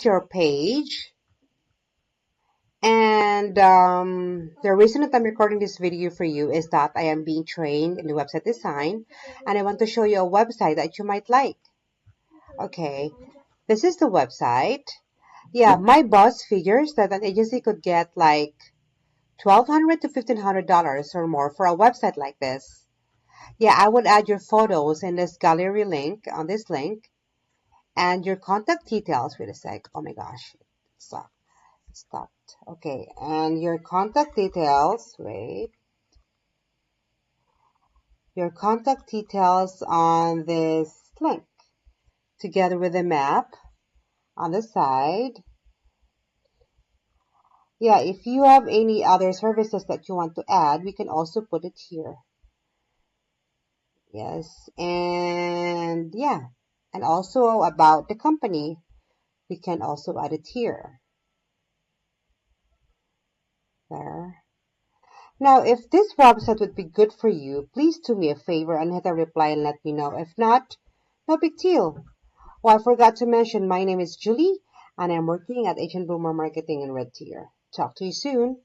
your page. And the reason that I'm recording this video for you is that I am being trained in the website design, and I want to show you a website that you might like. Okay, this is the website. Yeah, my boss figures that an agency could get like $1,200 to $1,500 or more for a website like this. Yeah, I would add your photos in this gallery link, on this link, and your contact details. Wait a sec. Oh my gosh. Stop. Stopped. Okay, and your contact details. Wait. Your contact details on this link, together with a map on the side. Yeah, if you have any other services that you want to add, we can also put it here. Yes, and yeah, and also about the company, we can also add it here. There. Now, if this website would be good for you, please do me a favor and hit a reply and let me know. If not, no big deal. Oh, I forgot to mention, my name is Julie, and I'm working at Agent Boomer Marketing in Red Deer. Talk to you soon.